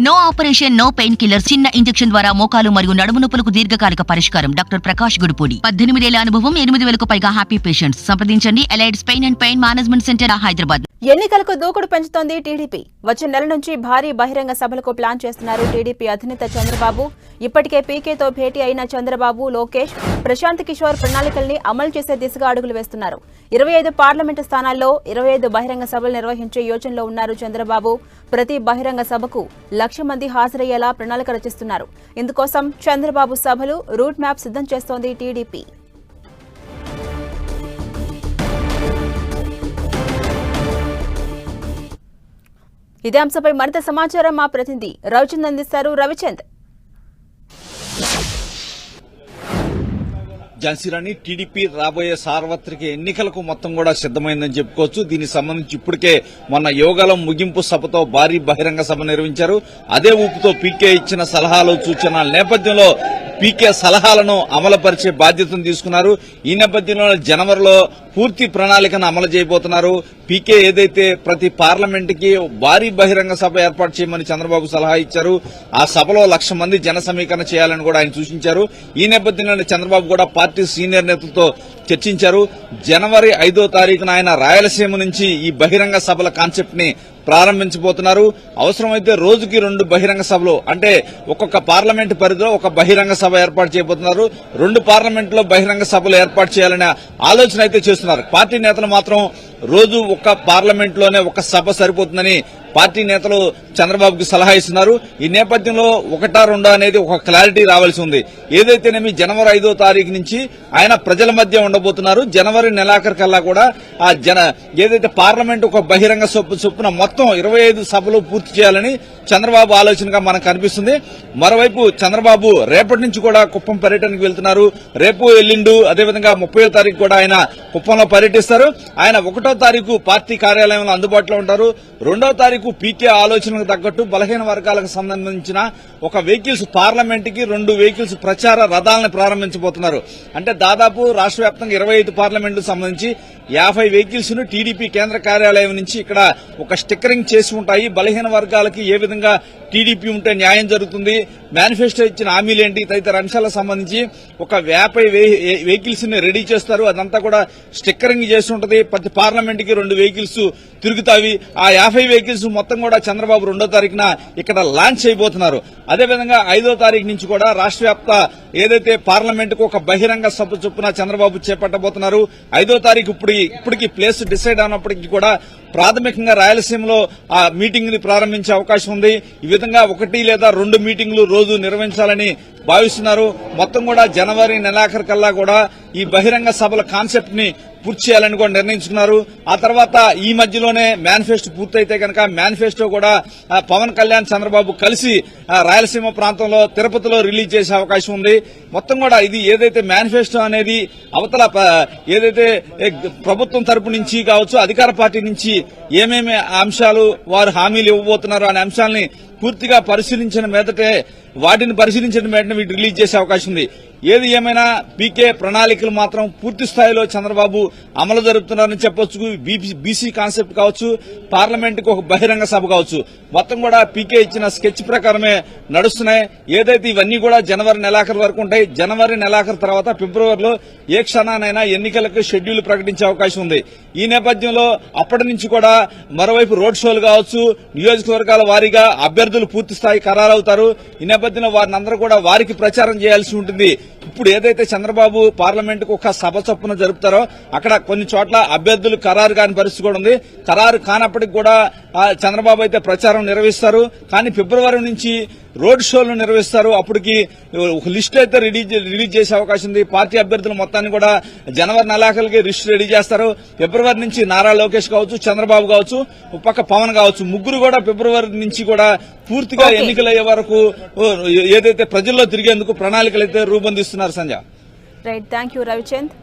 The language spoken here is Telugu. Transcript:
No operation, no painkiller. చిన్న ఇంజెక్షన్ ద్వారా మోకాలు మరియు నడుము నొప్పులకు దీర్ఘకాలిక పరిష్కారం. డాక్టర్ ప్రకాష్ గుడిపూడి. 18 ఏళ్ల అనుభవం, 8,000కు పైగా హ్యాపీ పేషెంట్స్. సంప్రదించండి allied pain and pain management centre, Hyderabad. ఎన్నికలకు దూకుడు పెంచుతోంది టీడీపీ. వచ్చే నెల నుంచి భారీ బహిరంగ సభలకు ప్లాన్ చేస్తున్నారు టీడీపీ అధినేత చంద్రబాబు. ఇప్పటికే పీకేతో భేటీ అయిన చంద్రబాబు, లోకేష్, ప్రశాంత్ కిషోర్ ప్రణాళికల్ని అమలు చేసే దిశగా అడుగులు వేస్తున్నారు. 25 పార్లమెంటు స్థానాల్లో 25 బహిరంగ సభలు నిర్వహించే యోచనలో ఉన్నారు చంద్రబాబు. ప్రతి బహిరంగ సభకు 1,00,000 మంది హాజరయ్యేలా ప్రణాళిక రచిస్తున్నారు. ఇందుకోసం చంద్రబాబు సభలు రూట్ మ్యాప్ సిద్ధం చేస్తోంది టీడీపీ. ఇదే అంశంపై మరింత సమాచారం మా ప్రతినిధి రవిచంద్ అందిస్తారు. రవిచంద్. ఝాన్సీరాణి, టీడీపీ రాబోయే సార్వత్రిక ఎన్నికలకు మొత్తం కూడా సిద్దమైందని చెప్పుకోవచ్చు. దీనికి సంబంధించి ఇప్పటికే మొన్న యోగాలం ముగింపు సభతో భారీ బహిరంగ సభ నిర్వహించారు. అదే ఊపుతో పీకే ఇచ్చిన సలహాలు, సూచనల నేపథ్యంలో పీకే సలహాలను అమలుపరిచే బాధ్యతను తీసుకున్నారు. ఈ నేపథ్యంలో జనవరిలో పూర్తి ప్రణాళికను అమలు చేయబోతున్నారు. పీకే ఏదైతే ప్రతి పార్లమెంటుకి భారీ బహిరంగ సభ ఏర్పాటు చేయమని చంద్రబాబు సలహా ఇచ్చారు. ఆ సభలో 1,00,000 మంది జన సమీకరణ చేయాలని కూడా ఆయన సూచించారు. ఈ నేపథ్యంలో చంద్రబాబు కూడా పార్టీ సీనియర్ నేతలతో చర్చించారు. జనవరి 5వ తారీఖున ఆయన రాయలసీమ నుంచి ఈ బహిరంగ సభల కాన్సెప్ట్ ని ప్రారంభించబోతున్నారు. అవసరమైతే రోజుకి 2 బహిరంగ సభలు, అంటే ఒక్కొక్క పార్లమెంటు పరిధిలో ఒక బహిరంగ సభ ఏర్పాటు చేయబోతున్నారు. 2 పార్లమెంట్లో బహిరంగ సభలు ఏర్పాటు చేయాలనే ఆలోచన అయితే చేస్తున్నారు. పార్టీ నేతలు మాత్రం రోజు ఒక్క పార్లమెంట్లోనే ఒక సభ సరిపోతుందని పార్టీ నేతలు చంద్రబాబుకి సలహా ఇస్తున్నారు. ఈ నేపథ్యంలో 1, 2 అనేది ఒక క్లారిటీ రావాల్సి ఉంది. ఏదైతేనేమి జనవరి 5వ తారీఖు నుంచి ఆయన ప్రజల మధ్య ఉండబోతున్నారు. జనవరి నెలాఖరు కల్లా కూడా ఆ ఏదైతే పార్లమెంట్ ఒక బహిరంగ చొప్పున మొత్తం 25 సభలు పూర్తి చేయాలని చంద్రబాబు ఆలోచనగా మనకు కనిపిస్తుంది. మరోవైపు చంద్రబాబు రేపటి నుంచి కూడా కుప్పం పర్యటనకు వెళ్తున్నారు. రేపు, ఎల్లుండు, అదేవిధంగా 30వ తారీఖు కూడా ఆయన కుప్పంలో పర్యటిస్తారు. ఆయన 1వ తారీఖు పార్టీ కార్యాలయంలో అందుబాటులో ఉంటారు. 2వ తారీఖు పీకే ఆలోచనకు తగ్గట్టు బలహీన వర్గాలకు సంబంధించిన ఒక వెహికల్స్, పార్లమెంట్ కి 2 వెహికల్స్ ప్రచార రథాలను ప్రారంభించబోతున్నారు. అంటే దాదాపు రాష్ట్ర వ్యాప్తంగా 25 పార్లమెంట్లకు సంబంధించి 50 వెహికల్స్ ను టీడీపీ కేంద్ర కార్యాలయం నుంచి ఇక్కడ ఒక స్టిక్కరింగ్ చేసి ఉంటాయి. బలహీన వర్గాలకి ఏ విధంగా టీడీపీ ఉంటే న్యాయం జరుగుతుంది, మేనిఫెస్టో ఇచ్చిన హామీలేంటి తదితర అంశాలకు సంబంధించి ఒక 50 వెహికల్స్ ని రెడీ చేస్తారు. అదంతా కూడా స్టిక్కరింగ్ చేసి ఉంటుంది. ప్రతి పార్లమెంట్ కి 2 వెహికల్స్ తిరుగుతాయి. ఆ 50 వెహికల్స్ మొత్తం కూడా చంద్రబాబు 2వ తారీఖున ఇక్కడ లాంచ్ చేయబోతున్నారు. అదేవిధంగా 5వ తారీఖు నుంచి కూడా రాష్ట్ర వ్యాప్త ఏదైతే పార్లమెంట్ కు ఒక బహిరంగ సభ చొప్పున చంద్రబాబు చేపట్టబోతున్నారు. 5వ తారీఖు ఇప్పటికి ప్లేస్ డిసైడ్ అయినప్పటికీ కూడా ప్రాథమికంగా రాయలసీమలో ఆ మీటింగ్ ని ప్రారంభించే అవకాశం ఉంది. ఈ విధంగా 1 లేదా 2 మీటింగ్లు రోజు నిర్వహించాలని భావిస్తున్నారు. మొత్తం కూడా జనవరి నెలాఖరు కల్లా కూడా ఈ బహిరంగ సభల కాన్సెప్ట్ ని పూర్తి చేయాలని కూడా నిర్ణయించుకున్నారు. ఆ తర్వాత ఈ మధ్యలోనే మేనిఫెస్టో పూర్తయితే కనుక మేనిఫెస్టో కూడా పవన్ కళ్యాణ్, చంద్రబాబు కలిసి రాయలసీమ ప్రాంతంలో తిరుపతిలో రిలీజ్ చేసే అవకాశం ఉంది. మొత్తం కూడా ఇది ఏదైతే మేనిఫెస్టో అనేది అవతల ఏదైతే ప్రభుత్వం తరపు నుంచి కావచ్చు, అధికార పార్టీ నుంచి ఏమేమి అంశాలు వారు హామీలు ఇవ్వబోతున్నారో అనే అంశాలని పూర్తిగా పరిశీలించిన మీదటే వీటి రిలీజ్ చేసే అవకాశం ఉంది. ఏది ఏమైనా పీకే ప్రణాళికలు మాత్రం పూర్తి స్థాయిలో చంద్రబాబు అమలు జరుపుతున్నారని చెప్పొచ్చు. బీసీ కాన్సెప్ట్ కావచ్చు, పార్లమెంట్ కు ఒక బహిరంగ సభ కావచ్చు, మొత్తం కూడా పీకే ఇచ్చిన స్కెచ్ ప్రకారమే నడుస్తున్నాయి. ఏదైతే ఇవన్నీ కూడా జనవరి నెలాఖరు వరకు ఉంటాయి. జనవరి నెలాఖరు తర్వాత ఫిబ్రవరిలో ఏ క్షణానైనా ఎన్నికలకు షెడ్యూల్ ప్రకటించే అవకాశం ఉంది. ఈ నేపథ్యంలో అప్పటి నుంచి కూడా మరోవైపు రోడ్ షోలు కావచ్చు, నియోజకవర్గాల వారీగా అభ్యర్థులు పూర్తి స్థాయి ఖరారవుతారు. ఈ నేపథ్యంలో వారిని అందరూ కూడా వారికి ప్రచారం చేయాల్సి ఉంటుంది. ఇప్పుడు ఏదైతే చంద్రబాబు పార్లమెంటుకు ఒక సభ చొప్పున జరుపుతారో అక్కడ కొన్ని చోట్ల అభ్యర్థులు ఖరారు కాని పరిస్థితి కూడా ఉంది. ఖరారు కానప్పటికి కూడా చంద్రబాబు అయితే ప్రచారం నిర్వహిస్తారు. కానీ ఫిబ్రవరి నుంచి రోడ్ షోలు నిర్వహిస్తారు. అప్పటికి ఒక లిస్టు అయితే రిలీజ్ చేసే అవకాశం ఉంది. పార్టీ అభ్యర్థులు మొత్తాన్ని కూడా జనవరి నెలాఖరుకి లిస్టు రెడీ చేస్తారు. ఫిబ్రవరి నుంచి నారా లోకేష్ కావచ్చు, చంద్రబాబు కావచ్చు, ఒక పక్క పవన్ కావచ్చు, ముగ్గురు కూడా ఫిబ్రవరి నుంచి కూడా పూర్తిగా ఎన్నికలయ్యే వరకు ఏదైతే ప్రజల్లో తిరిగేందుకు ప్రణాళికలు అయితే రూపొందిస్తున్నారు. Sanjay, right, thank you Ravichand.